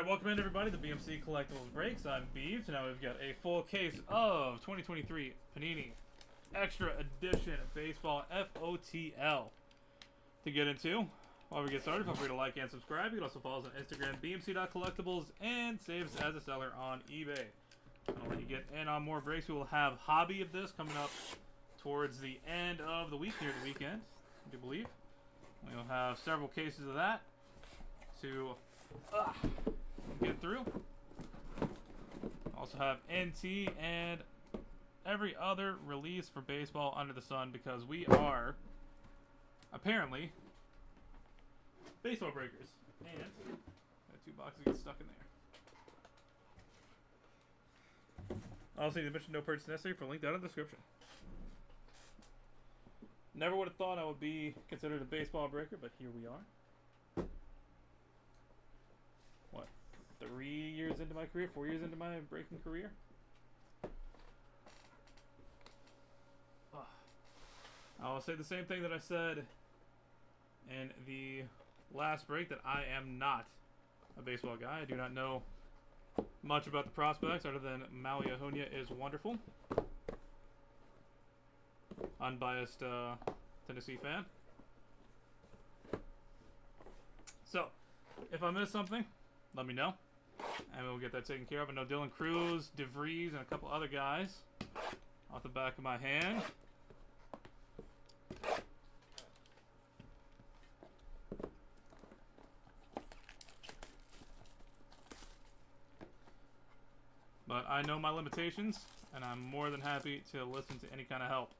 Alright, welcome in everybody to BMC Collectibles Breaks. I'm Beeves, and now we've got a full case of 2023 Panini Extra Edition Baseball FOTL to get into. While we get started, feel free to like and subscribe. You can also follow us on Instagram, bmc.collectibles, and save us as a seller on eBay. I'll let you get in on more breaks. We will have hobby of this coming up towards the end of the week, near the weekend, I do believe. We'll have several cases of that to get through. Also have NT and every other release for baseball under the sun, because we are apparently baseball breakers. And that 2 boxes get stuck in there. Also, need to mention no purchase necessary for link down in the description. Never would have thought I would be considered a baseball breaker, but here we are. What, 3 years into my career? 4 years into my breaking career? I'll say the same thing that I said in the last break, that I am not a baseball guy. I do not know much about the prospects other than Maui Ahonia is wonderful. Unbiased Tennessee fan. So, if I missed something, let me know, and we'll get that taken care of. I know Dylan Cruz, DeVries, and a couple other guys off the back of my hand. But I know my limitations, and I'm more than happy to listen to any kind of help.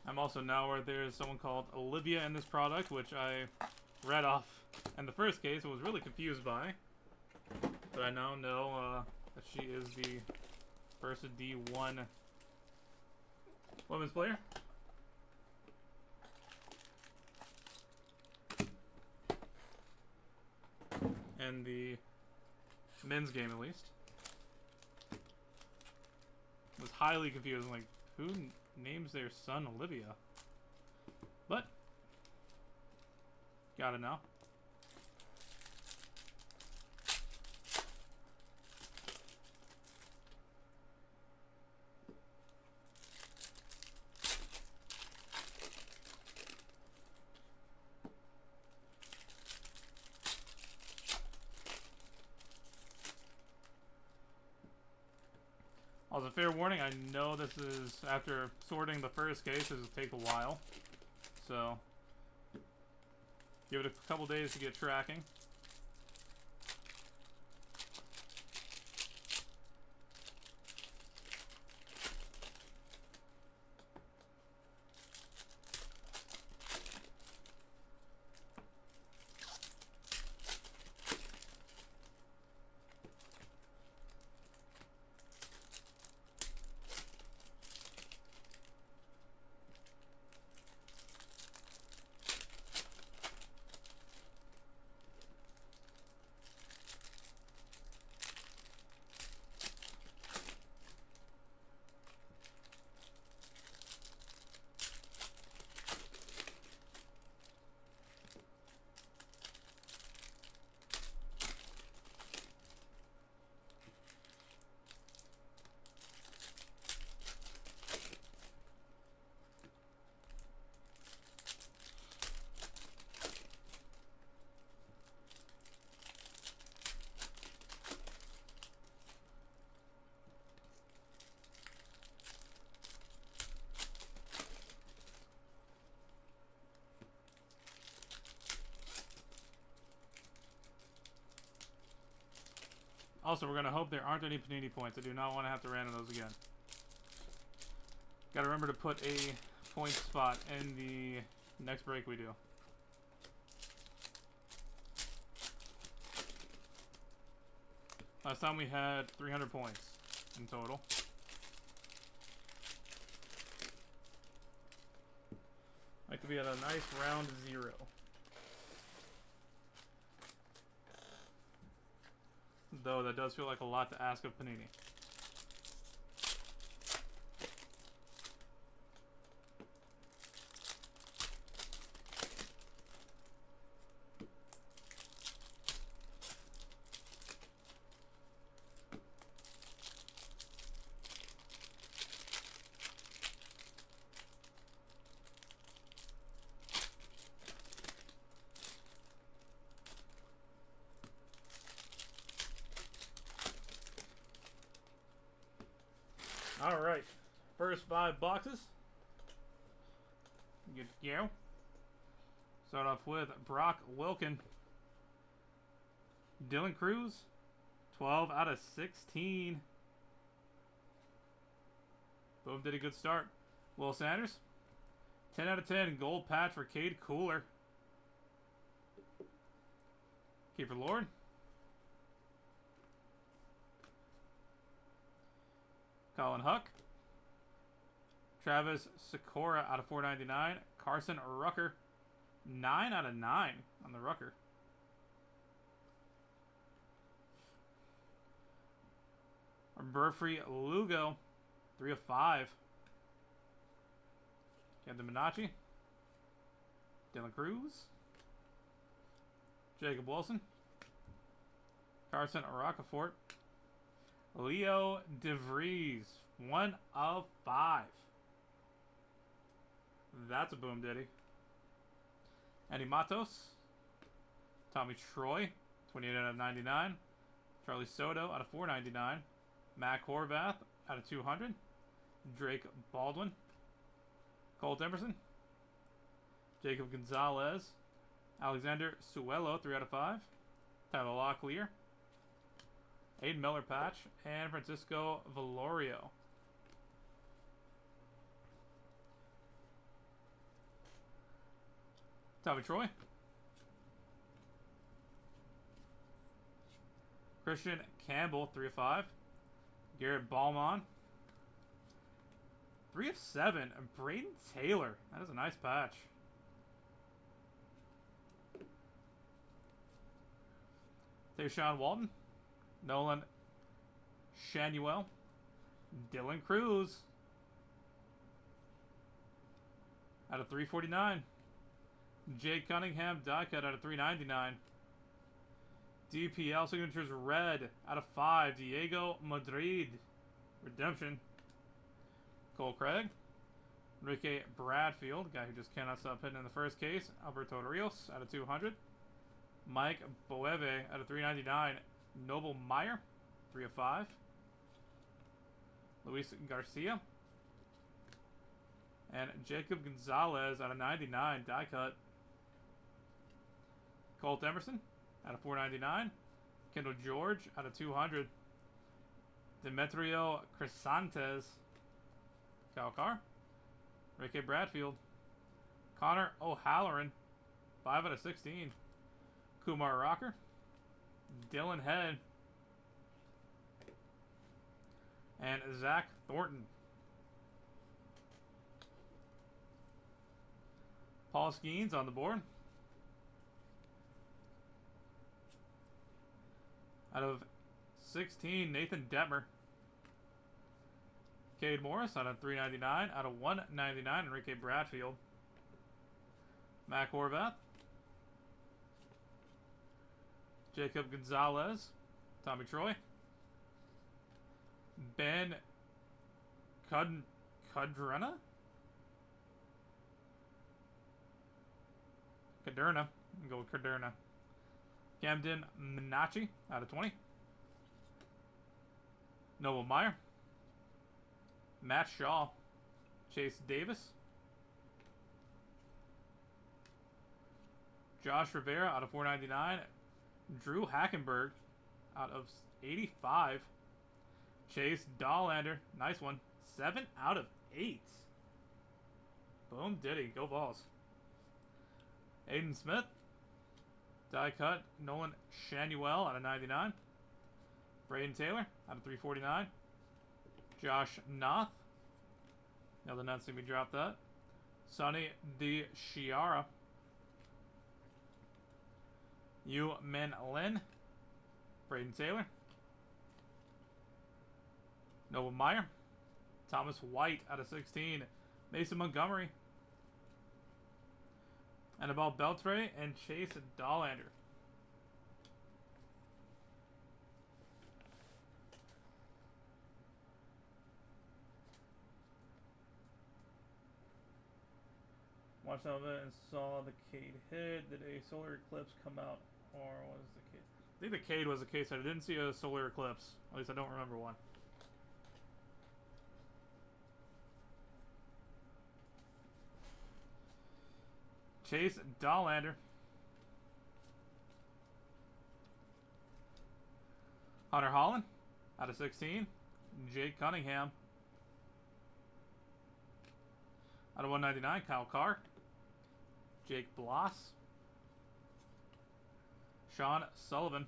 I'm also now aware there's someone called Olivia in this product, which I read off in the first case and was really confused by. But I now know that she is the first D1 women's player. In the men's game, at least. It was highly confusing, like, who names their son Olivia? But gotta know. Also, fair warning, I know this is, after sorting the first case, this will take a while. So, give it a couple days to get tracking. Also, we're going to hope there aren't any Panini points. I do not want to have to random those again. Got to remember to put a point spot in the next break we do. Last time we had 300 points in total. Like to be at a nice round 0. Though that does feel like a lot to ask of Panini. All right, first 5 boxes. Good to go. Start off with Brock Wilken. Dylan Cruz, 12 out of 16. Boom, did a good start. Will Sanders, 10 out of 10. Gold patch for Cade Cooler. Keeper Lord. Colin Huck. Travis Sikora out of 499. Carson Rucker, 9 out of 9 on the Rucker. Burfree Lugo, 3 of 5. Camden Minacci. Dylan Cruz. Jacob Wilson. Carson Rocafort. Leo DeVries, 1 of 5. That's a boom ditty. Andy Matos. Tommy Troy, 28 out of 99. Charlie Soto out of 499. Mac Horvath out of 200. Drake Baldwin. Colt Emerson. Jacob Gonzalez. Alexander Suelo, 3 out of 5. Tyler Locklear. Aiden Miller patch. And Francisco Valorio. Tommy Troy. Christian Campbell, 3 of 5. Garrett Ballmon, 3 of 7. And Braden Taylor. That is a nice patch. Tayshawn Walton. Nolan Shanuel. Dylan Cruz. Out of 349. Jake Cunningham die cut out of 399. DPL signatures red out of 5. Diego Madrid. Redemption. Cole Craig. Enrique Bradfield, guy who just cannot stop hitting in the first case. Alberto Rios out of 200. Mike Boeve out of 399. Noble Meyer, 3 of 5. Luis Garcia. And Jacob Gonzalez out of 99. Die cut. Colt Emerson out of 499. Kendall George out of 200. Demetrio Crisantes. Kyle Carr. Ricky Bradfield. Connor O'Halloran, 5 out of 16. Kumar Rocker. Dylan Head. And Zach Thornton. Paul Skeens on the board. Out of 16, Nathan Detmer. Cade Morris out of 399. Out of 199, Enrique Bradfield. Mac Horvath. Jacob Gonzalez. Tommy Troy. Ben Cadrena? Caderna. Go with Caderna. Camden Minacci out of 20. Noble Meyer. Matt Shaw. Chase Davis. Josh Rivera out of 499. Drew Hackenberg out of 85. Chase Dollander. Nice one. 7 out of 8. Boom diddy. Go Balls. Aiden Smith. Die cut. Nolan Shanuel out of 99. Braden Taylor out of 349. Josh Noth. Now the Nets see me drop that. Sonny DiChiara. Yu Min Lin. Braden Taylor. Noah Meyer. Thomas White out of 16. Mason Montgomery. Annabelle Beltre and Chase Dollander. Watched some of it and saw the Cade hit. Did a solar eclipse come out, or was the Cade? I think the Cade was the case. I didn't see a solar eclipse. At least I don't remember one. Chase Dollander. Hunter Holland out of 16. Jake Cunningham out of 199. Kyle Carr. Jake Bloss. Sean Sullivan.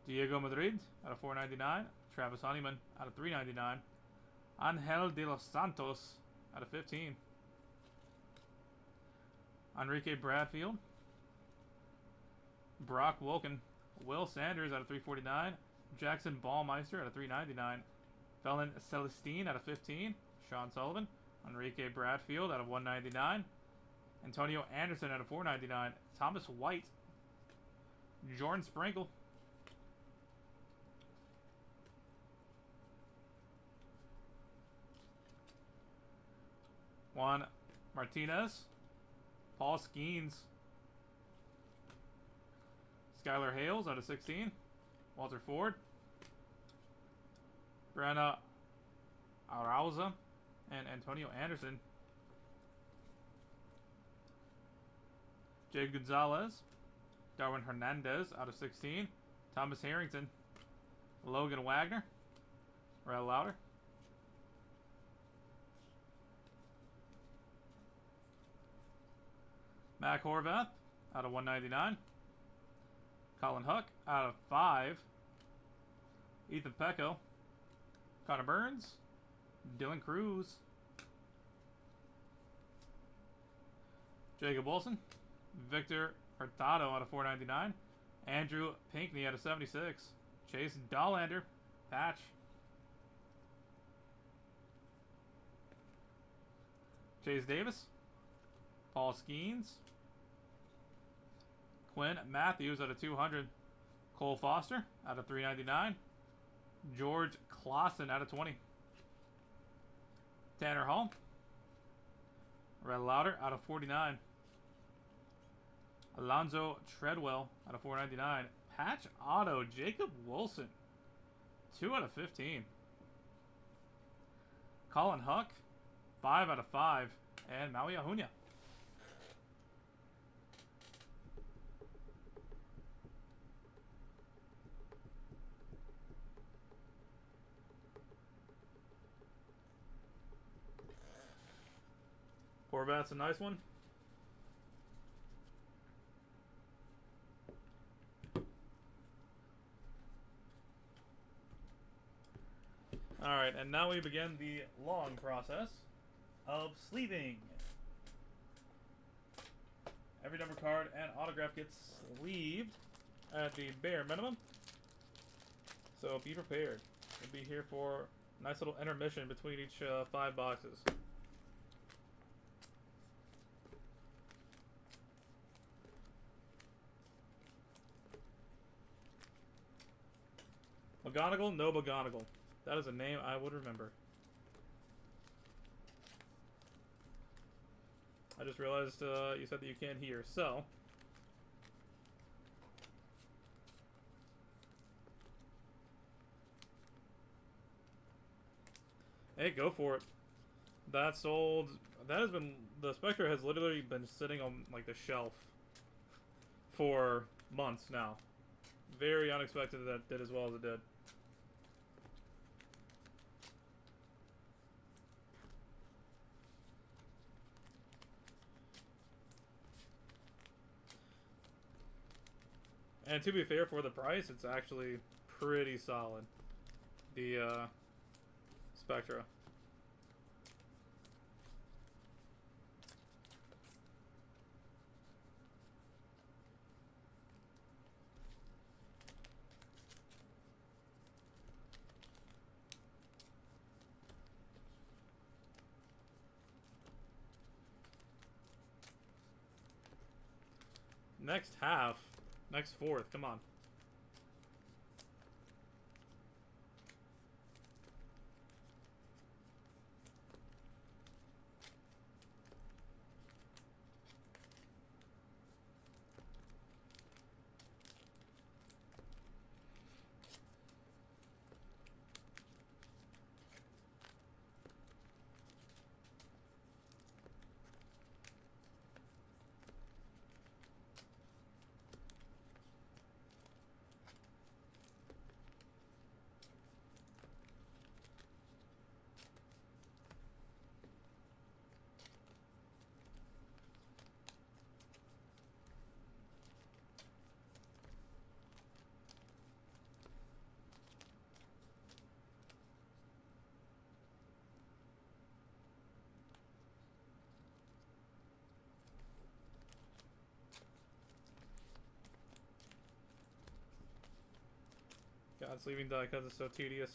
Diego Madrid out of 499. Travis Honeyman out of 399. Angel de los Santos out of 15. Enrique Bradfield. Brock Wilken. Will Sanders out of 349. Jackson Ballmeister out of 399. Felon Celestine out of 15. Sean Sullivan. Enrique Bradfield out of 199. Antonio Anderson out of 499. Thomas White. Jordan Sprinkle. Juan Martinez. Paul Skeens. Skylar Hales out of 16. Walter Ford. Brenna Arauza and Antonio Anderson. Jay Gonzalez. Darwin Hernandez out of 16. Thomas Harrington. Logan Wagner. Red Louder. Mac Horvath out of 199. Colin Hook out of 5. Ethan Pecco. Connor Burns. Dylan Cruz. Jacob Wilson. Victor Hurtado out of 499. Andrew Pinkney out of 76. Chase Dollander. Patch. Chase Davis. Paul Skeens. Quinn Matthews out of 200. Cole Foster out of 399. George Clausen out of 20. Tanner Hall. Red Louder out of 49. Alonzo Treadwell out of 499. Patch Auto Jacob Wilson 2 out of 15. Colin Huck 5 out of 5. And Maui Ahunya. Horvath's a nice one. Alright, and now we begin the long process of sleeving. Every number card and autograph gets sleeved at the bare minimum. So be prepared. We'll be here for a nice little intermission between each 5 boxes. McGonagall, no McGonagall. That is a name I would remember. I just realized you said that you can't hear, so... Hey, go for it. That sold... That has been... The Spectre has literally been sitting on, like, the shelf for months now. Very unexpected that it did as well as it did. And to be fair, for the price, it's actually pretty solid. The Spectra. Next half. Next fourth. Come on. God, it's leaving die because it's so tedious.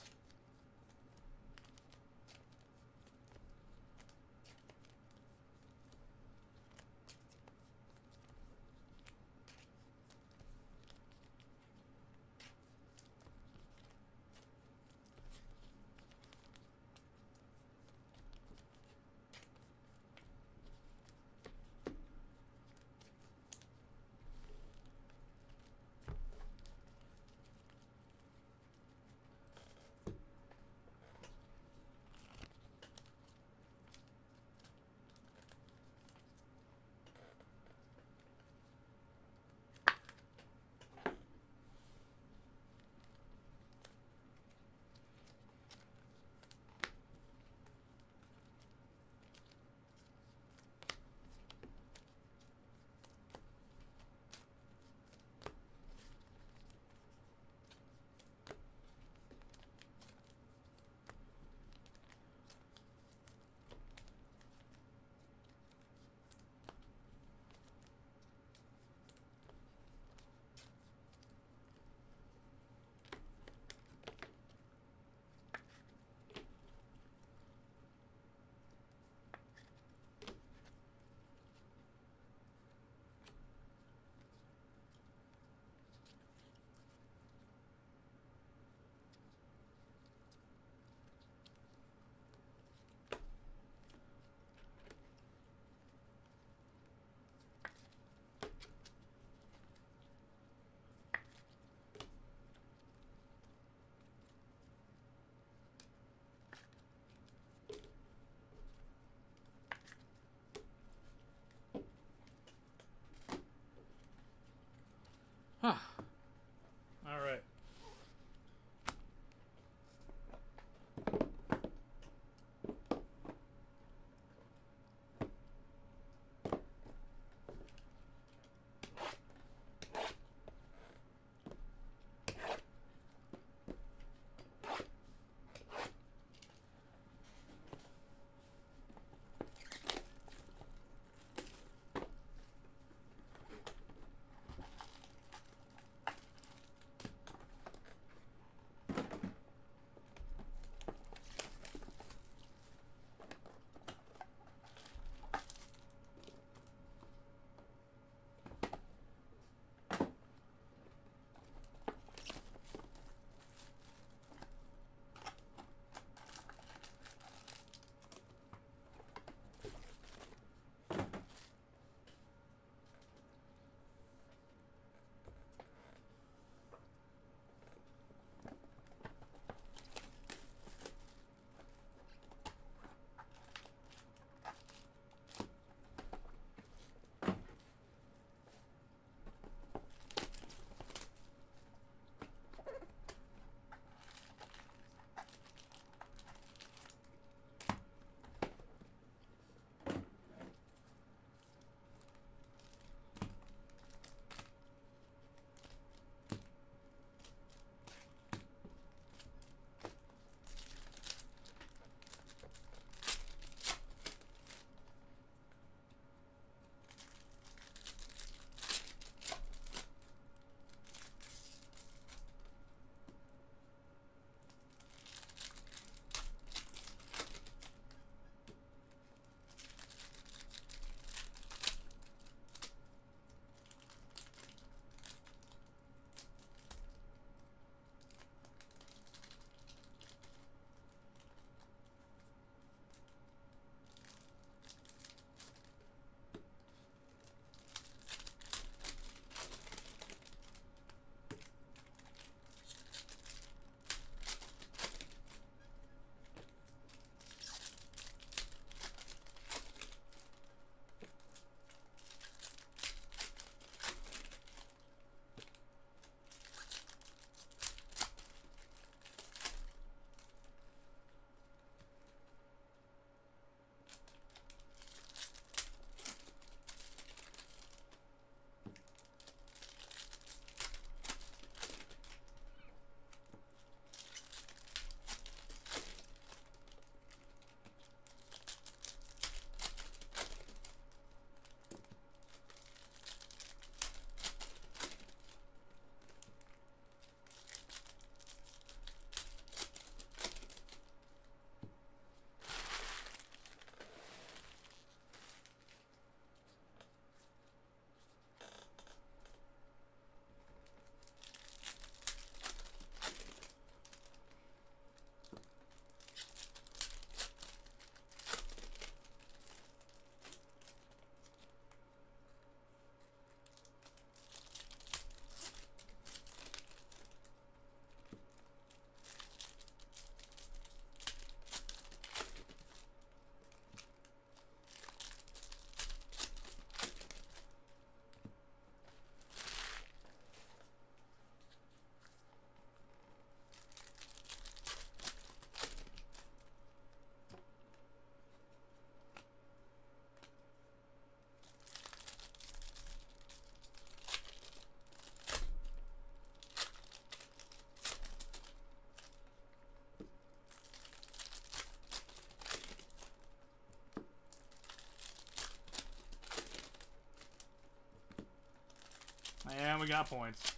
And we got points.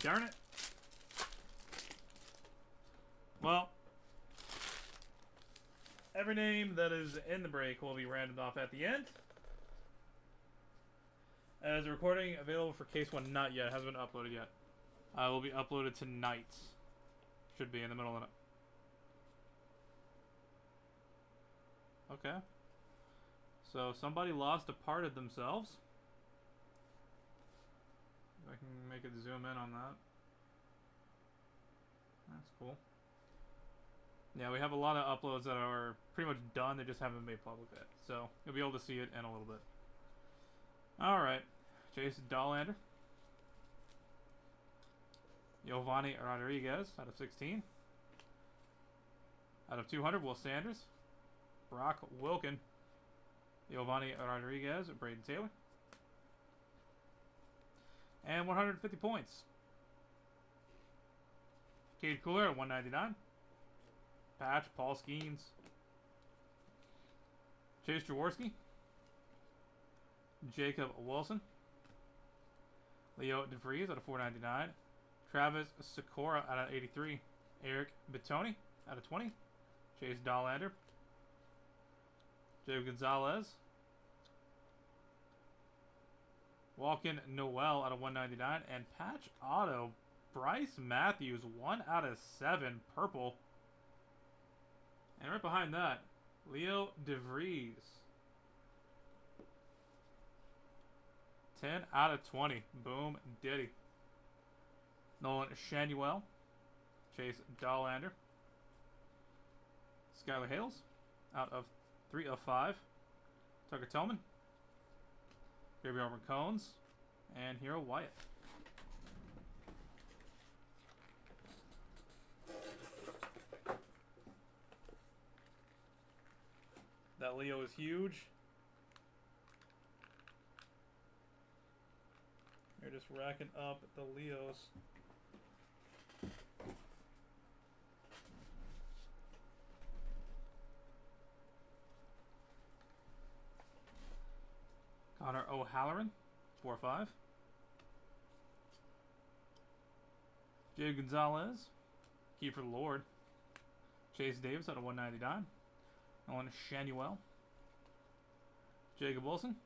Darn it. Well, every name that is in the break will be rounded off at the end. As a recording available for case 1, not yet, hasn't been uploaded yet. Will be uploaded tonight. Should be in the middle of it. Okay. So somebody lost a part of themselves. I can make it zoom in on that. That's cool. Yeah, we have a lot of uploads that are pretty much done. They just haven't been made public yet. So you'll be able to see it in a little bit. Alright. Chase Dollander. Giovanni Rodriguez out of 16. Out of 200, Will Sanders. Brock Wilken. Giovanni Rodriguez, Braden Taylor. And 150 points. Cade Cooler at 199. Patch, Paul Skeens. Chase Jaworski. Jacob Wilson. Leo DeVries out of 499. Travis Sikora out of 83. Eric Bitoni out of 20. Chase Dollander. Joe Gonzalez. Walkin Noel out of 199. And patch auto, Bryce Matthews, 1 out of 7, purple. And right behind that, Leo DeVries. 10 out of 20. Boom diddy. Nolan Shanuel. Chase Dollander. Skylar Hales out of 3 of 5. Tucker Tillman. Gabriel Cones. And Hero Wyatt. That Leo is huge. They're just racking up the Leos. Connor O'Halloran, 4-5. Jay Gonzalez, Kiefer Lord. Chase Davis out of 199. Nolan Shanuel. Jacob Wilson.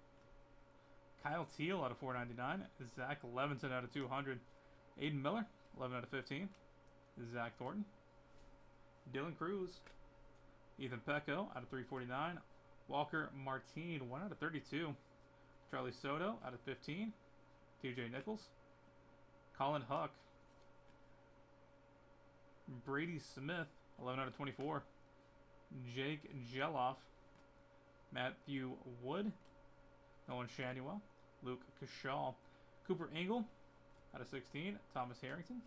Kyle Teal out of 499. Zach Levinson out of 200. Aiden Miller, 11 out of 15. Zach Thornton. Dylan Cruz. Ethan Pecco out of 349. Walker Martine, 1 out of 32. Charlie Soto out of 15. TJ Nichols. Colin Huck. Brady Smith, 11 out of 24. Jake Geloff. Matthew Wood. Nolan Shanuel. Luke Kashaw. Cooper Engel out of 16. Thomas Harrington.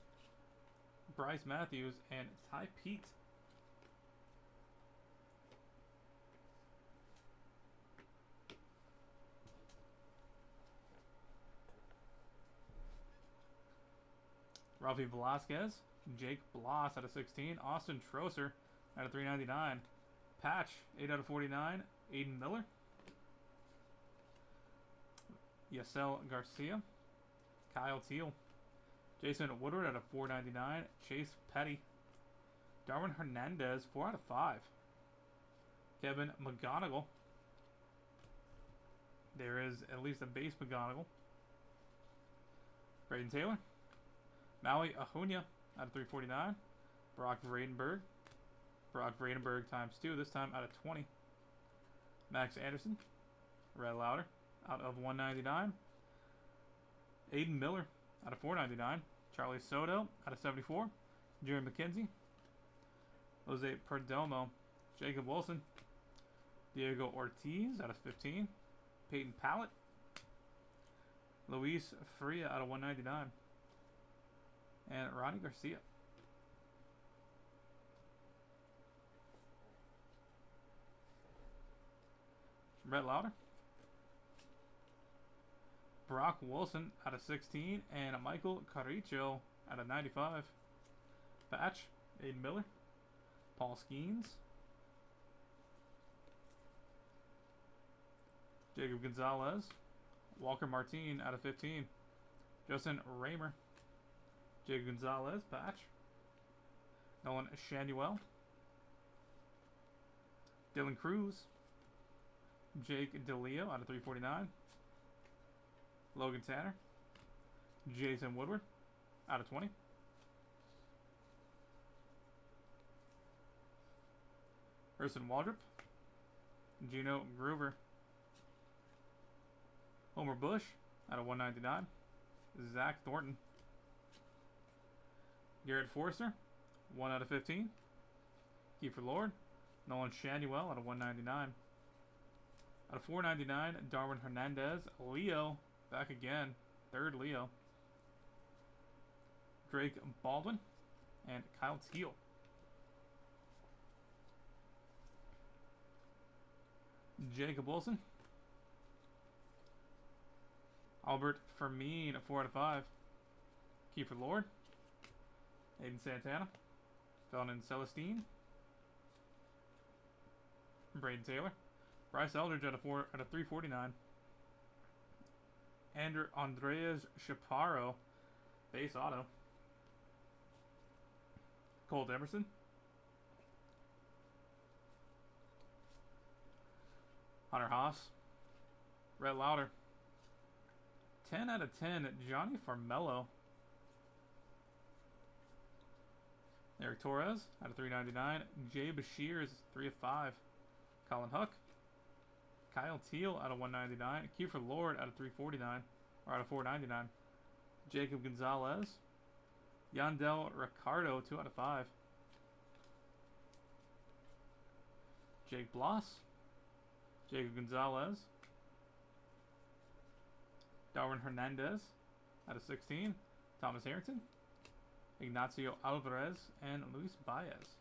Bryce Matthews. And Ty Pete. Rafi Velasquez. Jake Bloss out of 16. Austin Trosser out of 399. Patch, 8 out of 49. Aiden Miller. Yasel Garcia. Kyle Teal. Jason Woodward out of 499. Chase Petty. Darwin Hernandez, 4 out of 5. Kevin McGonigal. There is at least a base McGonigal. Braden Taylor. Maui Ahunia out of 349. Brock Vradenberg. Brock Vradenberg times 2, this time out of 20. Max Anderson. Red Louder out of 199. Aiden Miller out of 499. Charlie Soto out of 74. Jerry McKenzie. Jose Perdomo. Jacob Wilson. Diego Ortiz out of 15. Peyton Pallett. Luis Fria out of 199. And Ronnie Garcia. Brett Lauder. Brock Wilson out of 16. And Michael Carricho out of 95. Patch. Aiden Miller. Paul Skeens. Jacob Gonzalez. Walker Martine out of 15. Justin Raymer. Jake Gonzalez, patch. Nolan Shanuel. Dylan Cruz. Jake DeLeo out of 349. Logan Tanner. Jason Woodward out of 20. Urson Waldrop. Gino Groover. Homer Bush out of 199. Zach Thornton. Garrett Forster, 1 out of 15. Kiefer Lord. Nolan Shanuel out of 199. Out of 499, Darwin Hernandez. Leo, back again. Third Leo. Drake Baldwin. And Kyle Teal. Jacob Wilson. Albert Fermin, 4 out of 5. Kiefer Lord. Aiden Santana. Felton Celestine. Braden Taylor. Bryce Eldridge out of 349. Andreas Chaparro. Base auto. Colt Emerson. Hunter Haas. Rhett Lauder. 10 out of 10, Johnny Farmello. Eric Torres out of 399. Jay Bashir is 3 of 5. Colin Hook. Kyle Teal out of 199. Kiefer Lord out of 349. Or out of 499. Jacob Gonzalez. Yandel Ricardo, 2 out of 5. Jake Bloss. Jacob Gonzalez. Darwin Hernandez out of 16. Thomas Harrington. Ignacio Alvarez and Luis Baez.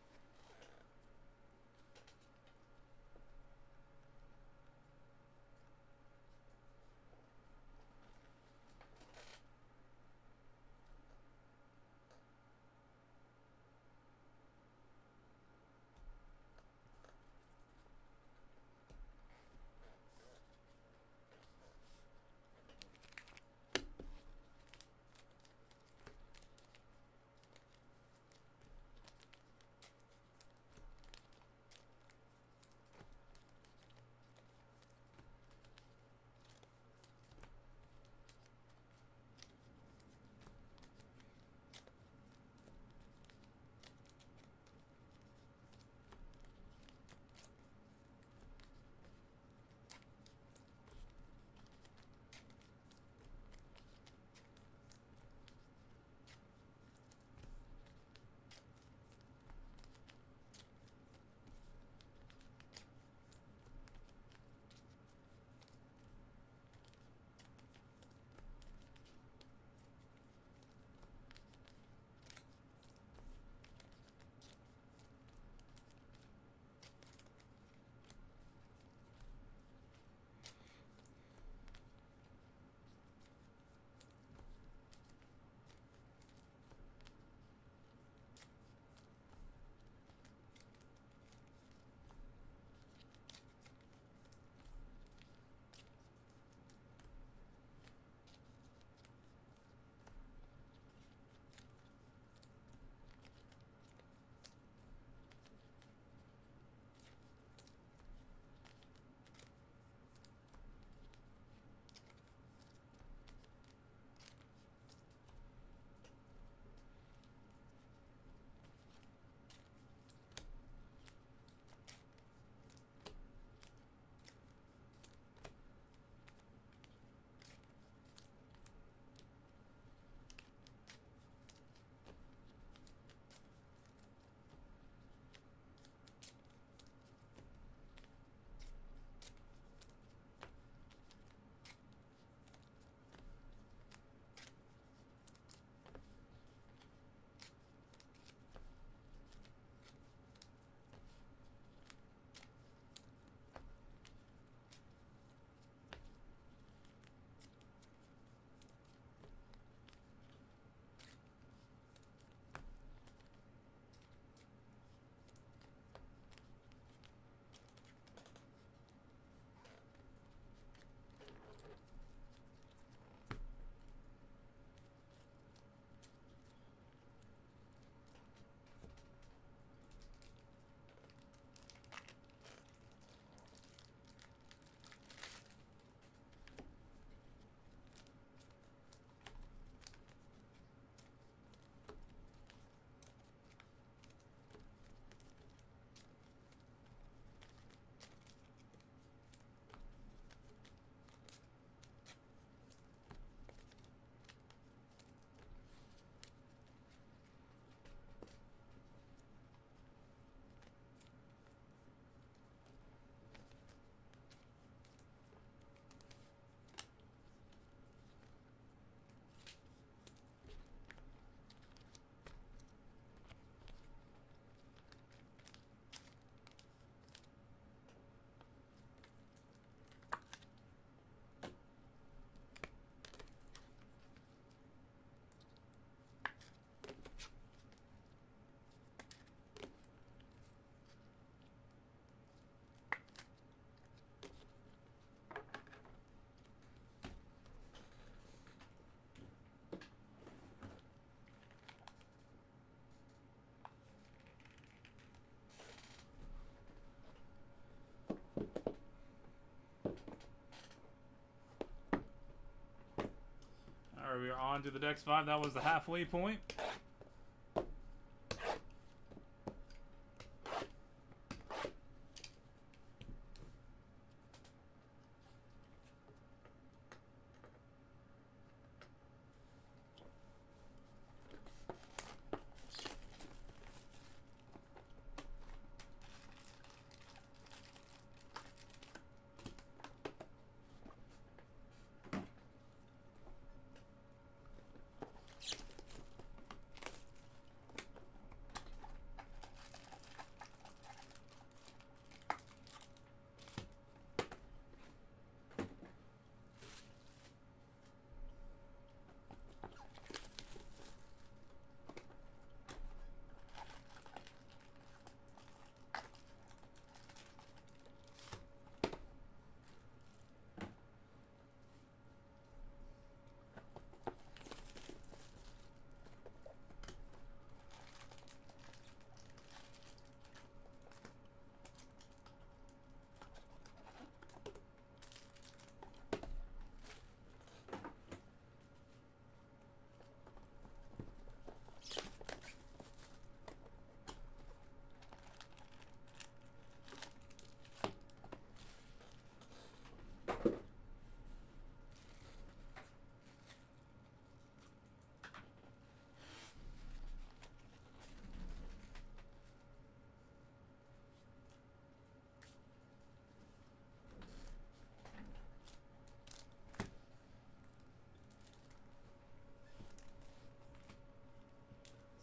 we are on to the next 5. That was the halfway point.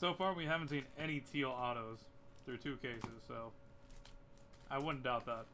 So far, we haven't seen any teal autos through 2 cases, so I wouldn't doubt that.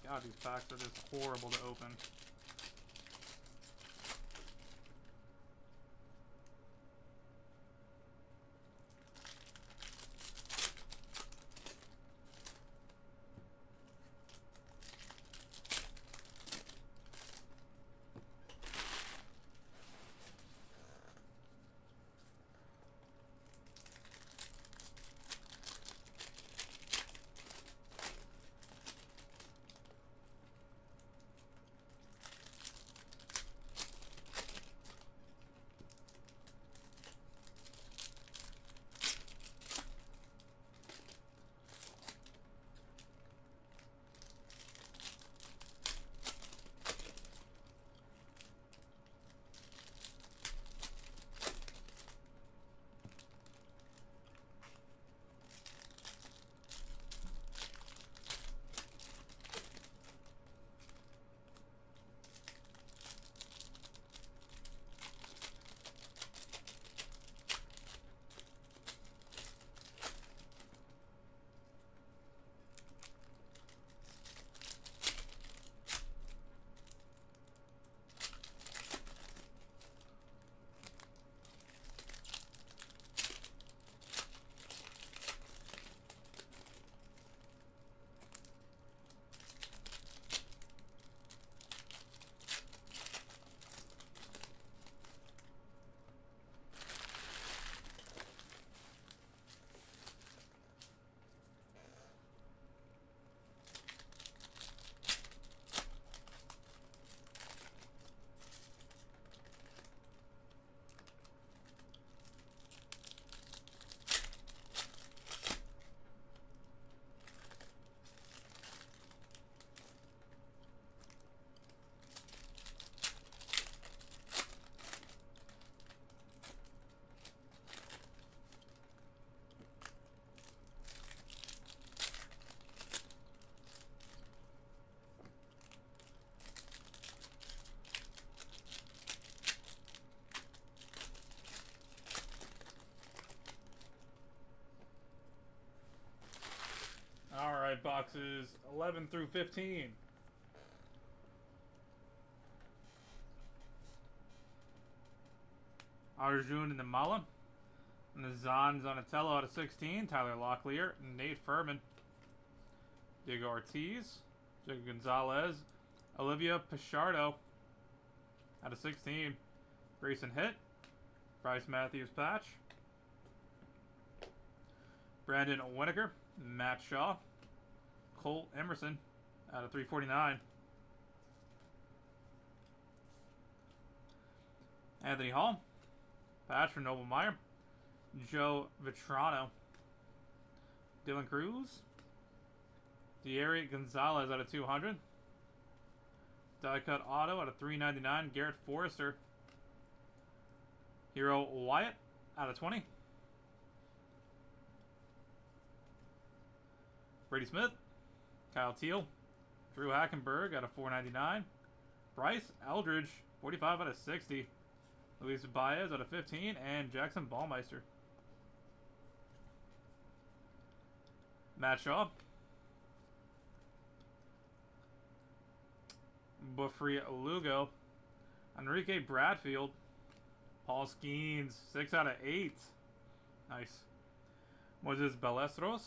God, these packs are just horrible to open. Alright, boxes 11 through 15. Arjun and the Mala. And the Zan Zonatello out of 16. Tyler Locklear. Nate Furman. Diego Ortiz. Jacob Gonzalez. Olivia Pichardo out of 16. Grayson Hitt. Bryce Matthews patch. Brandon Winokur. Matt Shaw. Colt Emerson out of 349. Anthony Hall. Patch for Noble Meyer. Joe Vitrano. Dylan Cruz. Dieri Gonzalez out of 200. Die cut auto out of 399. Garrett Forrester. Hero Wyatt out of 20. Brady Smith. Kyle Teal. Drew Hackenberg out of 499. Bryce Eldridge 45 out of 60. Luis Baez out of 15. And Jackson Ballmeister. Matt Shaw. Buffrey Lugo. Enrique Bradfield. Paul Skeens 6 out of 8. Nice. Moises Balestros.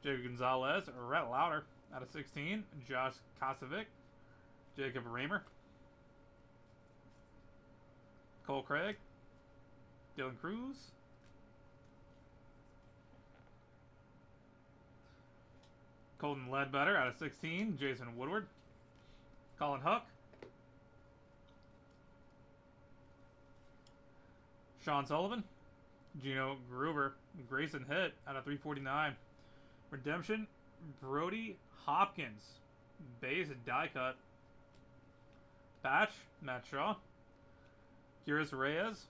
Jacob Gonzalez. Rhett Lauder out of 16. Josh Kosovic. Jacob Raymer. Cole Craig. Dylan Cruz. Colton Ledbetter out of 16. Jason Woodward. Colin Hook. Sean Sullivan. Gino Gruber. Grayson Hitt out of 349. Redemption. Brody Hopkins. Base die cut. Patch. Matt Shaw. Kiris Reyes.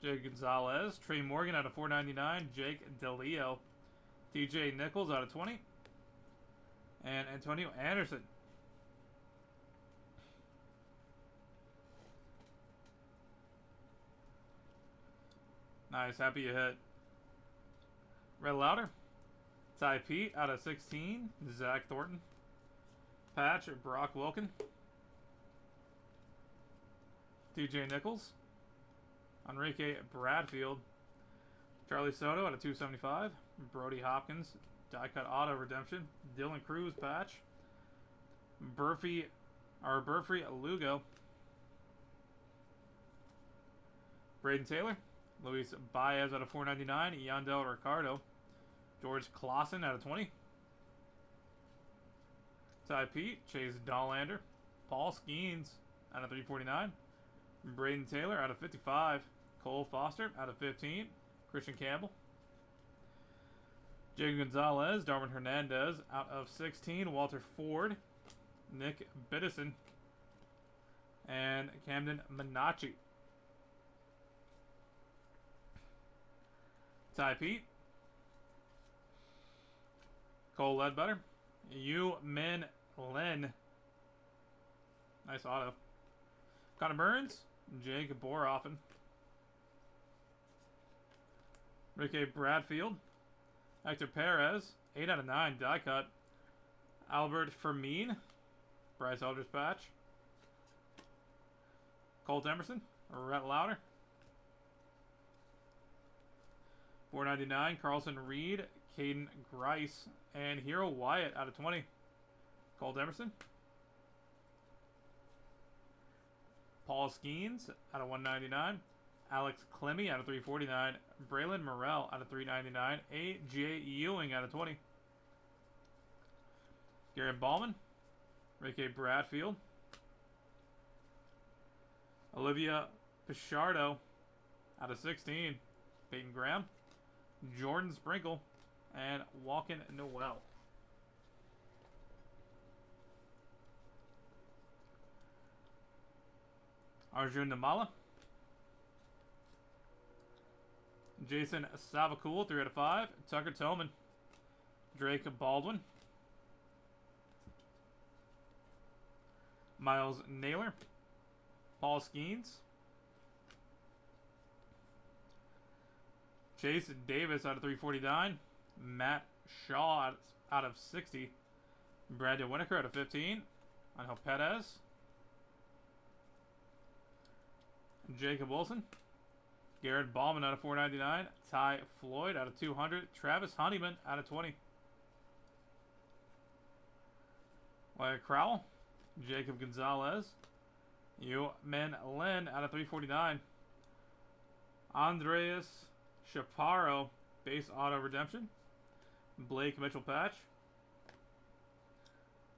Jake Gonzalez. Trey Morgan out of 499. Jake DeLeo. TJ Nichols out of 20. And Antonio Anderson. Nice. Happy you hit. Red Lauder. Ty Pete out of 16. Zach Thornton. Patch. Brock Wilkin. TJ Nichols. Enrique Bradfield. Charlie Soto out of 275. Brody Hopkins. Die cut auto redemption. Dylan Cruz patch. Burfy Lugo. Braden Taylor. Luis Baez out of 499. Yandel Ricardo. George Clausen out of 20. Ty Pete. Chase Dollander. Paul Skeens out of 349. Braden Taylor out of 55. Cole Foster out of 15. Christian Campbell. Jacob Gonzalez. Darwin Hernandez out of 16. Walter Ford. Nick Biddison. And Camden Minacci. Ty Pete. Cole Ledbetter. Yu Min Lin. Nice auto. Connor Burns. Jake Boroffen. Ricky Bradfield. Hector Perez. 8 out of 9. Die cut. Albert Fermin. Bryce Eldridge patch. Colt Emerson. Rhett Lauder. 499. Carlson Reed. Caden Grice. And Hero Wyatt out of 20. Colt Emerson. Paul Skeens out of 199. Alex Clemmy out of 349. Braylon Morrell out of 399. A.J. Ewing out of 20. Garrett Ballman. Ricky Bradfield. Olivia Pichardo out of 16. Peyton Graham. Jordan Sprinkle. And Walken Noel. Arjun Namala. Jason Savakul, 3 out of 5. Tucker Tillman. Drake Baldwin. Miles Naylor. Paul Skeens. Chase Davis out of 349. Matt Shaw out of 60. Brandon Winokur out of 15. Angel Perez. Jacob Wilson. Garrett Ballman out of 499. Ty Floyd out of 200. Travis Honeyman out of 20. Wyatt Crowell. Jacob Gonzalez. Yu-Min Lin out of 349. Andreas Chaparro, base auto redemption. Blake Mitchell patch.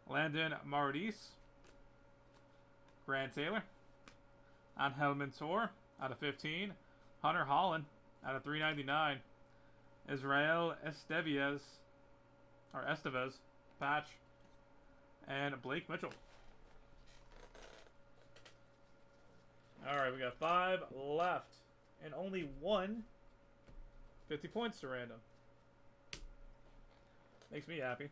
Landon Maradis. Grant Taylor. Angel Mentor out of 15. Hunter Holland out of 399. Israel Estevez patch. And Blake Mitchell. Alright, we got 5 left. And only one 50 points to random. Makes me happy.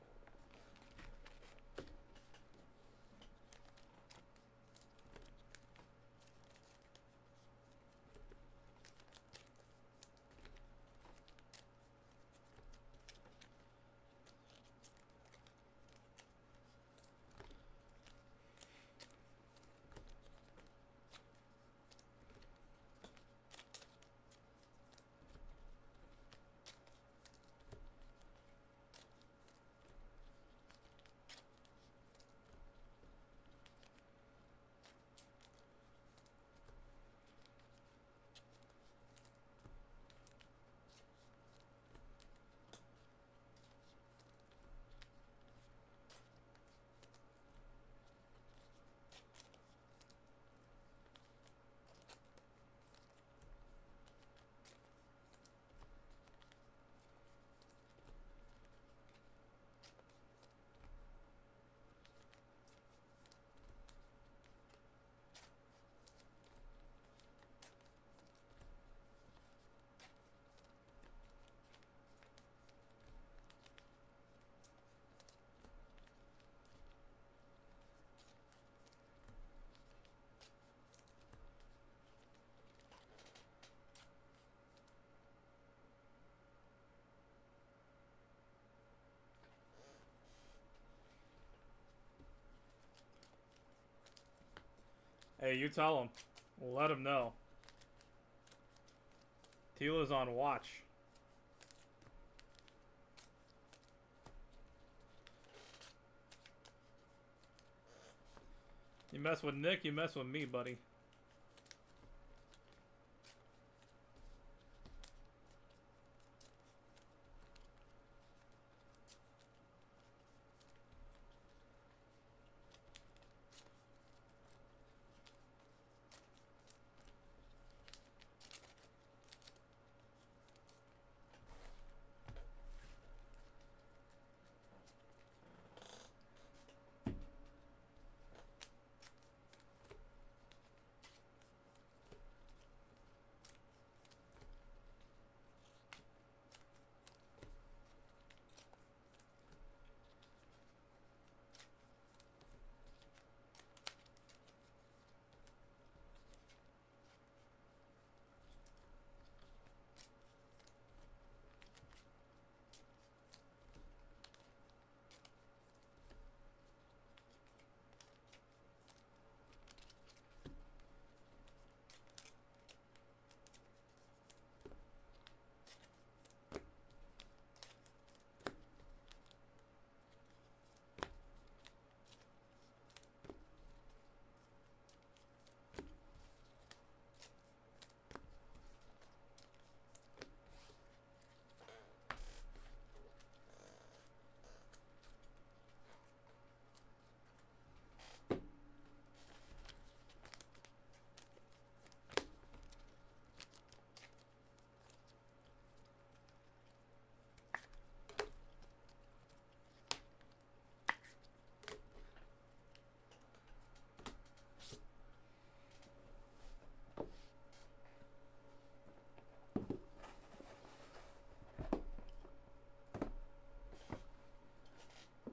Hey, you tell him. Let him know. Tila's on watch. You mess with Nick, you mess with me, buddy.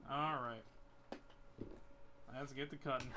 Alright. Let's get the cutting.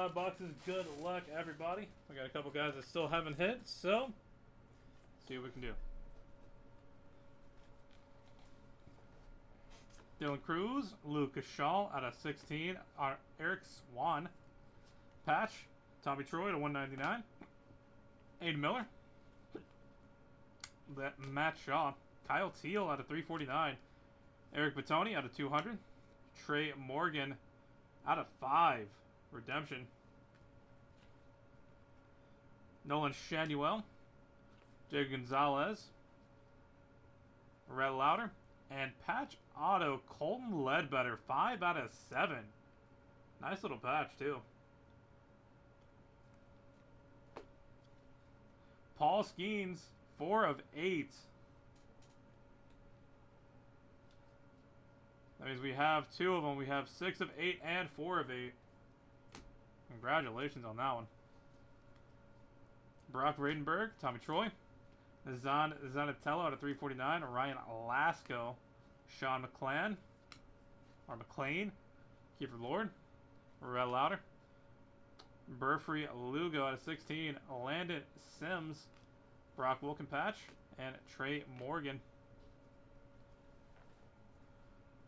5 boxes. Good luck, everybody. We got a couple guys that still haven't hit, so see what we can do. Dylan Cruz, Lucas Shaw out of 16. Eric Swan. Patch, Tommy Troy to 199. Aiden Miller. Matt Shaw. Kyle Teal out of 349. Eric Batoni out of 200. Trey Morgan out of 5. Redemption. Nolan Shanuel. Jake Gonzalez. Red Louder. And patch auto Colton Ledbetter. 5 out of 7. Nice little patch, too. Paul Skeens. 4 of 8. That means we have 2 of them. We have 6 of 8 and 4 of 8. Congratulations on that one. Brock Radenberg, Tommy Troy. Zanatello out of 349. Ryan Lasco. Sean McClain. Or McLean. Kiefer Lord. Red Louder. Burfrey Lugo out of 16. Landon Sims. Brock Wilkenpatch. And Trey Morgan.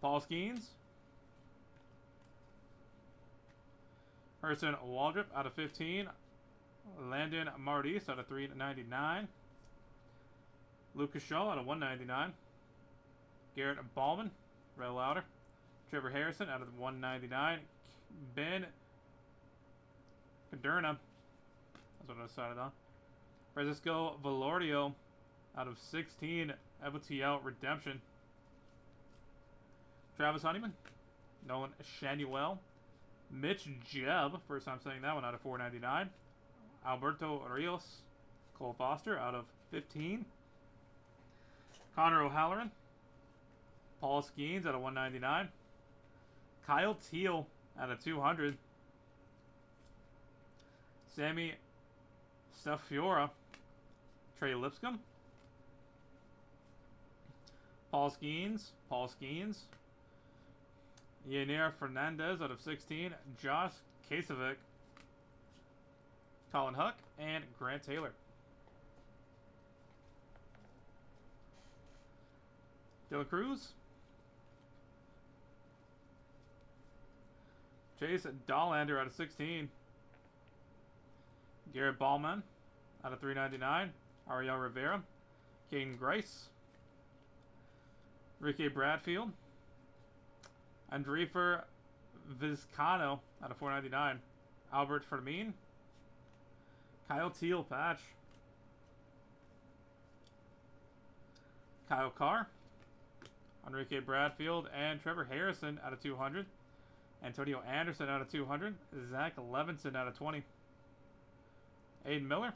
Paul Skeens. Hurston Waldrop out of 15. Landon Mardis out of 399. Lucas Shaw out of 199. Garrett Ballman, Red Louder. Trevor Harrison out of 199. Ben Caderna. That's what I decided on. Francisco Velorio out of 16. FOTL Redemption. Travis Honeyman. Nolan Shanuel. Mitch Jebb. First time saying that one, out of 499. Alberto Rios. Cole Foster out of 15. Connor O'Halloran. Paul Skeens out of 199. Kyle Teal out of 200. Sammy Staffiora. Trey Lipscomb. Paul Skeens. Yanir Fernandez out of 16. Josh Kasovic. Colin Huck. And Grant Taylor. Dylan Cruz. Chase Dollander out of 16. Garrett Ballman out of 399. Ariel Rivera. Caden Grice. Ricky Bradfield. Andrefer Vizcano out of 499. Albert Fermin. Kyle Teal patch. Kyle Carr. Enrique Bradfield and Trevor Harrison out of 200. Antonio Anderson out of 200. Zach Levinson out of 20. Aiden Miller.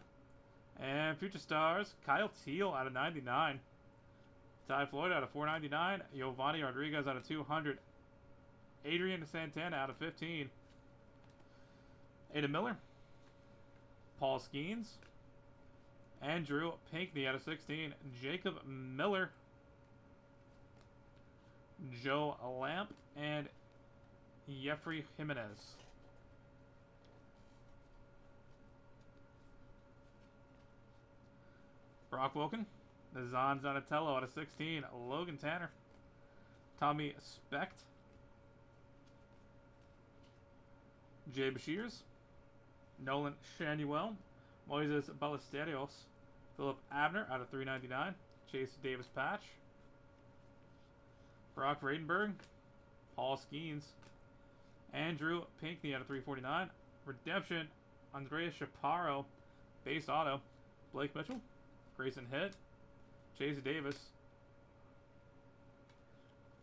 And Future Stars, Kyle Teal out of 99. Ty Floyd out of 499. Giovanni Rodriguez out of 200. Adrian Santana out of 15. Aiden Miller. Paul Skeens. Andrew Pinkney out of 16. Jacob Miller. Joe Lamp. And Jeffrey Jimenez. Brock Wilken. Nazan Zanatello out of 16. Logan Tanner. Tommy Specht. Jay Bashirs. Nolan Shanuel. Moises Ballesteros. Philip Abner out of 399. Chase Davis Patch. Brock Radenberg. Paul Skeens. Andrew Pinkney out of 349. Redemption. Andrea Chaparro. Base auto. Blake Mitchell. Grayson Hitt. Chase Davis.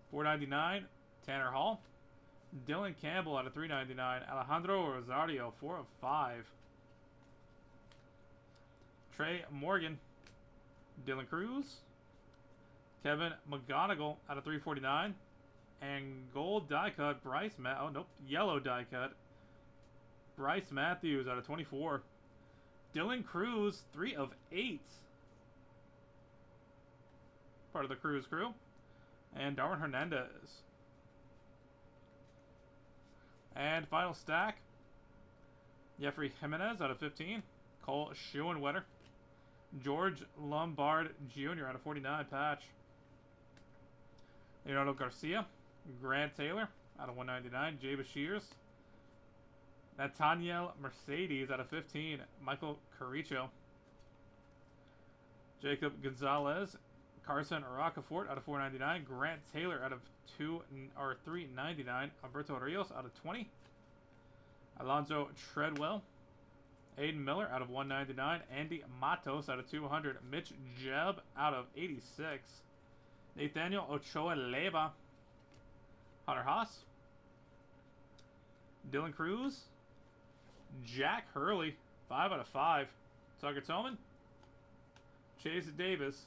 499. Tanner Hall. Dylan Campbell out of 399. Alejandro Rosario, 4 of 5. Trey Morgan. Dylan Cruz. Kevin McGonigal out of 349. And gold die cut, yellow die cut. Bryce Matthews out of 24. Dylan Cruz, 3 of 8. Part of the Cruz crew. And Darwin Hernandez. And final stack. Jeffrey Jimenez out of 15. Cole Schoenwetter. George Lombard Jr. out of 49 patch. Leonardo Garcia. Grant Taylor out of 199. Jay Bashirs. Nathaniel Mercedes out of 15. Michael Caricho. Jacob Gonzalez. Carson Rocafort out of 499. Grant Taylor out of 399. Alberto Rios out of 20. Alonzo Treadwell. Aiden Miller out of 199. Andy Matos out of 200. Mitch Jebb out of 86. Nathaniel Ochoa Leva. Hunter Haas. Dylan Cruz. Jack Hurley. 5 out of 5. Tucker Tillman. Chase Davis.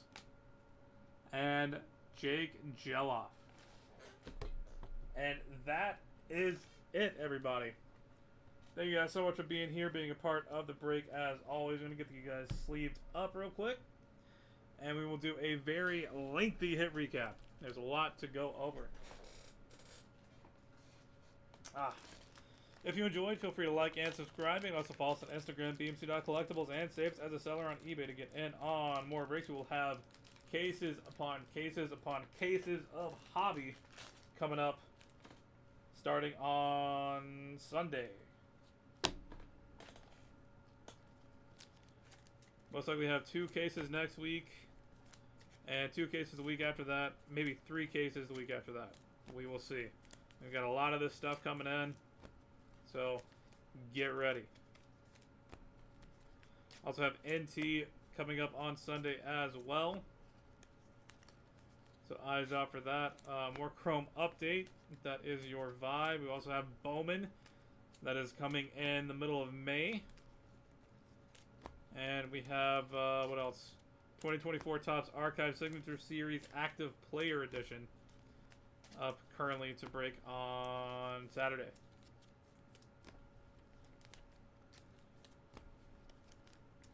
And Jake Geloff. And that is it, everybody. Thank you guys so much for being here, being a part of the break. As always, I'm going to get you guys sleeved up real quick. And we will do a very lengthy hit recap. There's a lot to go over. If you enjoyed, feel free to like and subscribe. You can also follow us on Instagram, bmc.collectibles, and save us as a seller on eBay to get in on more breaks. We will have cases upon cases upon cases of hobby coming up starting on Sunday. Most likely have 2 cases next week and 2 cases the week after that, maybe 3 cases the week after that. We will see. We've got a lot of this stuff coming in, so get ready. Also have NT coming up on Sunday as well, so eyes out for that. More Chrome update, that is your vibe. We also have Bowman, that is coming in the middle of May. And we have, what else? 2024 Topps Archive Signature Series Active Player Edition up currently to break on Saturday.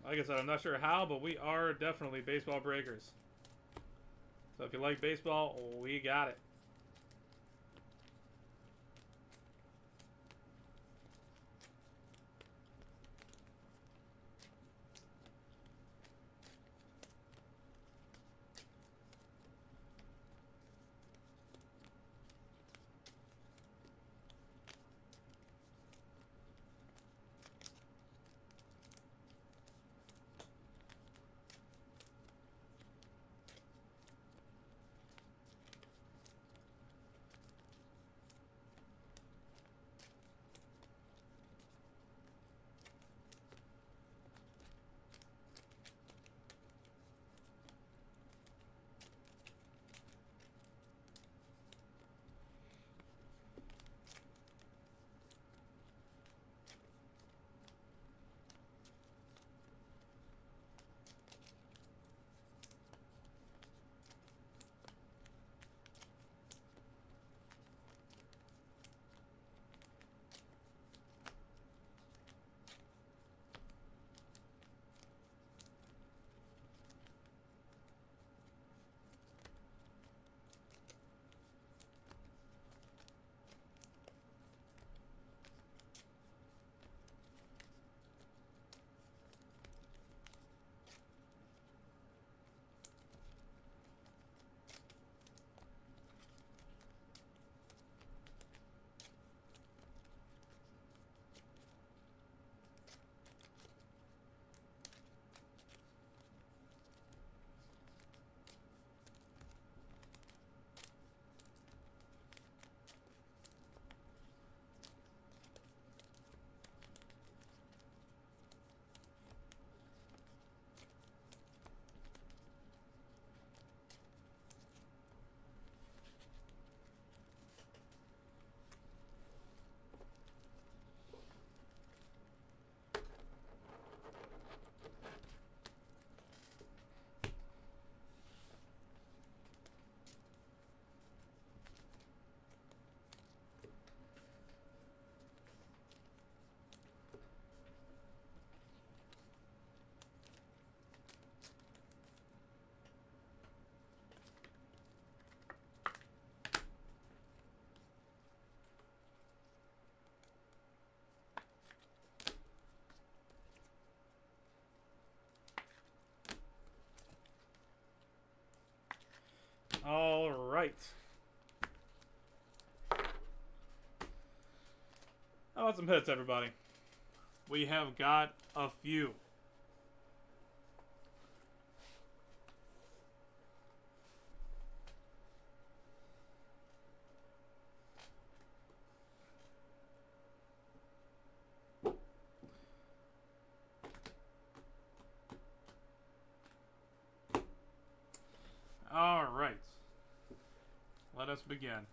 Like I said, I'm not sure how, but we are definitely baseball breakers. So if you like baseball, we got it. All right. How about some hits, everybody? We have got a few. All right. Let us begin.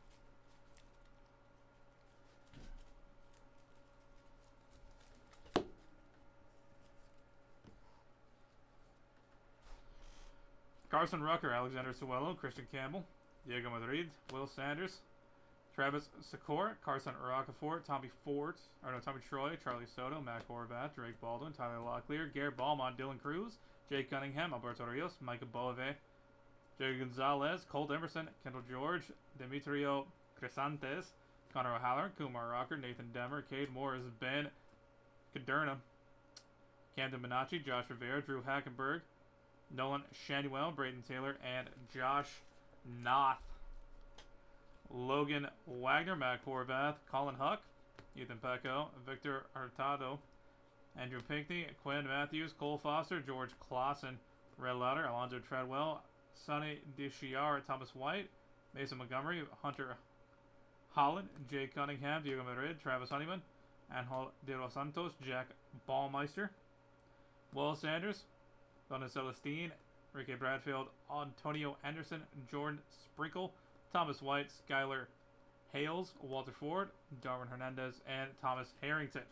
Carson Rucker, Alexander Suello, Christian Campbell, Diego Madrid, Will Sanders, Travis Secor, Carson Roccaforte, Tommy Troy, Charlie Soto, Matt Horvath, Drake Baldwin, Tyler Locklear, Garrett Ballmont, Dylan Cruz, Jake Cunningham, Alberto Rios, Micah Bove, Jerry Gonzalez, Colt Emerson, Kendall George, Demetrio Crisantes, Connor O'Halloran, Kumar Rocker, Nathan Demmer, Cade Morris, Ben Caderna, Camden Minacci, Josh Rivera, Drew Hackenberg, Nolan Shanuel, Braden Taylor, and Josh Noth. Logan Wagner, Matt Horvath, Colin Huck, Ethan Pecco, Victor Hurtado, Andrew Pinckney, Quinn Matthews, Cole Foster, George Clausen, Red Lauder, Alonzo Treadwell, Sonny DeChiara, Thomas White, Mason Montgomery, Hunter Holland, Jay Cunningham, Diego Madrid, Travis Honeyman, Angel De Los Santos, Jack Ballmeister, Will Sanders, Donna Celestine, Ricky Bradfield, Antonio Anderson, Jordan Sprinkle, Thomas White, Skylar Hales, Walter Ford, Darwin Hernandez, and Thomas Harrington.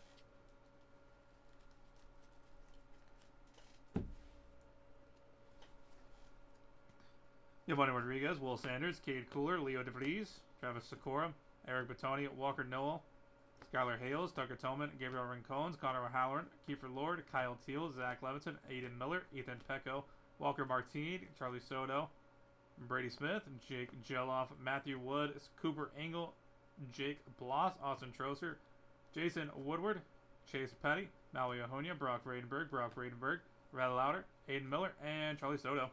Giovanni Rodriguez, Will Sanders, Cade Cooler, Leo DeVries, Travis Sikora, Eric Batoni, Walker Noel, Skylar Hales, Tucker Tillman, Gabriel Rincones, Connor O'Halloran, Kiefer Lord, Kyle Teal, Zach Levinson, Aiden Miller, Ethan Pecco, Walker Martine, Charlie Soto, Brady Smith, Jake Geloff, Matthew Wood, Cooper Engel, Jake Bloss, Austin Troser, Jason Woodward, Chase Petty, Maui Ahonia, Brock Radenberg, Red Lauder, Aiden Miller, and Charlie Soto.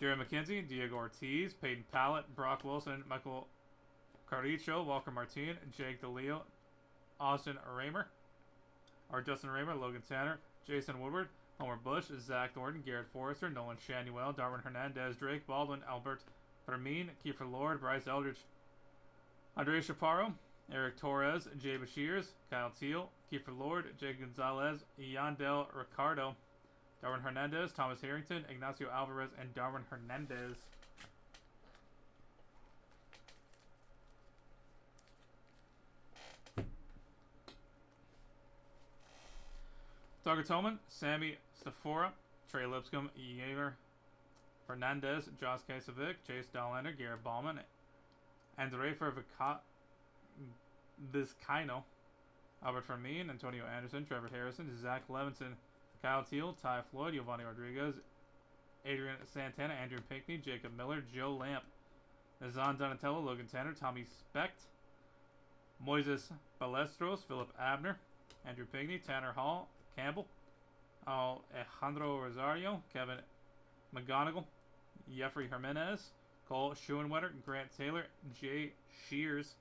Jerry McKenzie, Diego Ortiz, Peyton Pallett, Brock Wilson, Michael Caricho, Walker Martin, Jake DeLeo, Justin Raymer, Logan Tanner, Jason Woodward, Homer Bush, Zach Thornton, Garrett Forrester, Nolan Shanuel, Darwin Hernandez, Drake Baldwin, Albert Fermin, Kiefer Lord, Bryce Eldridge, Andres Chaparro, Eric Torres, Jay Bashirs, Kyle Teal, Kiefer Lord, Jake Gonzalez, Yandel Ricardo, Darwin Hernandez, Thomas Harrington, Ignacio Alvarez, and Darwin Hernandez. Tucker Tolman, Sammy Stafora, Trey Lipscomb, Yair Fernandez, Josh Kasovic, Chase Dallander, Garrett Ballman, Andre Vizcaino, Albert Fermin, Antonio Anderson, Trevor Harrison, Zach Levinson, Kyle Teal, Ty Floyd, Giovanni Rodriguez, Adrian Santana, Andrew Pinckney, Jacob Miller, Joe Lamp, Nazan Donatello, Logan Tanner, Tommy Specht, Moises Balestros, Philip Abner, Andrew Pinckney, Tanner Hall, Campbell, Alejandro Rosario, Kevin McGonigal, Jeffrey Jimenez, Cole Schoenwetter, Grant Taylor, Jay Shears,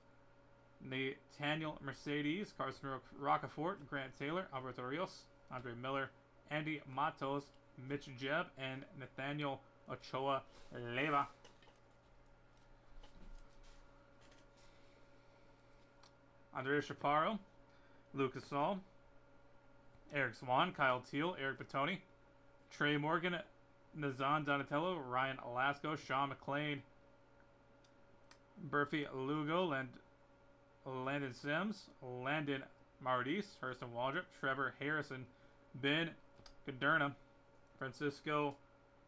Nathaniel Mercedes, Carson Roccaforte, Grant Taylor, Alberto Rios, Andre Miller, Andy Matos, Mitch Jebb, and Nathaniel Ochoa Leva. Andrea Chaparro, Lucas Saul, Eric Swan, Kyle Teal, Eric Batoni, Trey Morgan, Nazan Donatello, Ryan Alasco, Sean McLean, Burfy Lugo, Landon Sims, Landon Mardis, Hurston Waldrop, Trevor Harrison, Ben Caderna, Francisco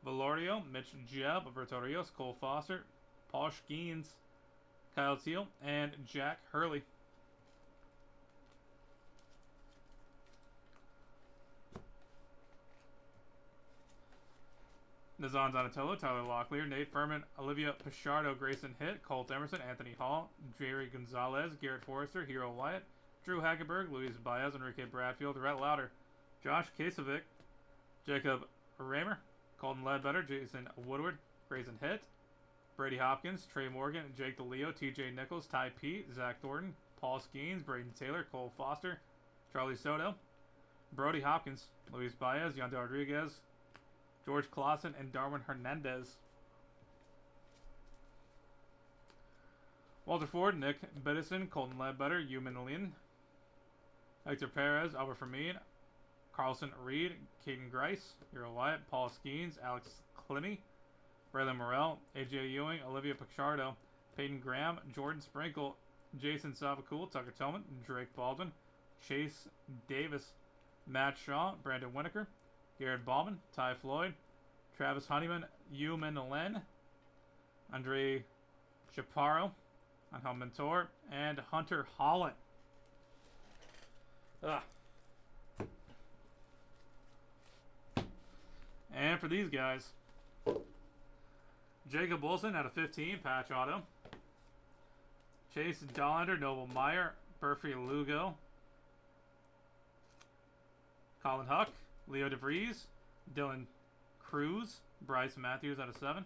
Valorio, Mitch Jebb, Alberto Rios, Cole Foster, Paul Skeens, Kyle Teal, and Jack Hurley. Nazan Donatello, Tyler Locklear, Nate Furman, Olivia Pichardo, Grayson Hitt, Colt Emerson, Anthony Hall, Jerry Gonzalez, Garrett Forrester, Hero Wyatt, Drew Hackenberg, Luis Baez, Enrique Bradfield, Rhett Lauder, Josh Kasovic, Jacob Raymer, Colton Ledbetter, Jason Woodward, Grayson Hitt, Brady Hopkins, Trey Morgan, Jake DeLeo, TJ Nichols, Ty Pete, Zach Thornton, Paul Skeens, Braden Taylor, Cole Foster, Charlie Soto, Brody Hopkins, Luis Baez, Yonder Rodriguez, George Clausen, and Darwin Hernandez. Walter Ford, Nick Biddison, Colton Ledbetter, Yumin Lin, Hector Perez, Albert Fermin, Carlson Reed, Caden Grice, Euro Wyatt, Paul Skeens, Alex Climmy, Braylon Morrell, AJ Ewing, Olivia Pichardo, Peyton Graham, Jordan Sprinkle, Jason Savakul, Tucker Tillman, Drake Baldwin, Chase Davis, Matt Shaw, Brandon Winokur, Garrett Ballman, Ty Floyd, Travis Honeyman, Yumin Len, Andre Chaparro, Angel Mentor, and Hunter Holland. And for these guys, Jacob Wilson out of 15, patch auto. Chase Dollander, Noble Meyer, Burfree Lugo, Colin Huck, Leo DeVries, Dylan Cruz, Bryce Matthews out of 7.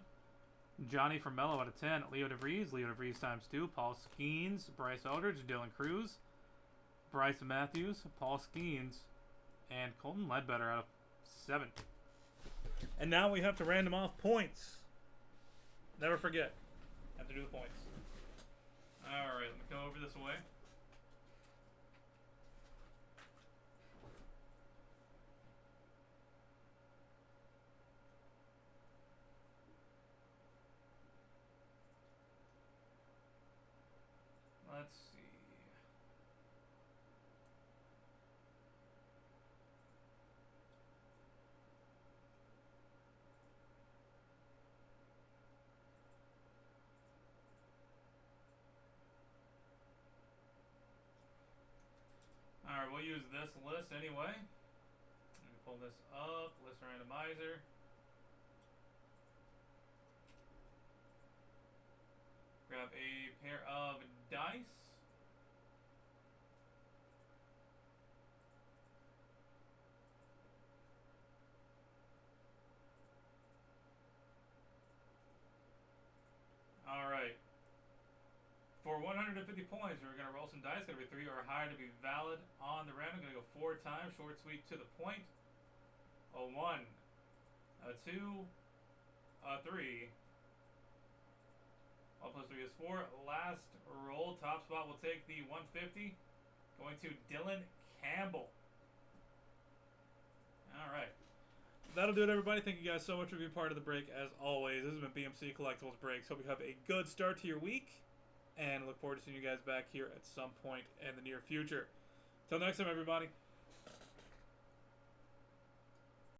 Johnny Formello out of 10, Leo DeVries times 2, Paul Skeens, Bryce Eldridge, Dylan Cruz, Bryce Matthews, Paul Skeens, and Colton Ledbetter out of 7. And now we have to random off points. Never forget. Have to do the points. Alright, let me go over this way. Let's see. Alright, we'll use this list anyway. Let me pull this up. List randomizer. Grab a pair of dice. Alright. For 150 points, we're going to roll some dice. Got to be 3 or higher to be valid on the random. Going to go 4 times. Short, sweet, to the point. A 1. A 2. A 3. All plus 3 is 4. Last roll. Top spot will take the 150. Going to Dylan Campbell. Alright. That'll do it, everybody. Thank you guys so much for being part of the break. As always, this has been BMC Collectibles Breaks. Hope you have a good start to your week. And look forward to seeing you guys back here at some point in the near future. Till next time, everybody.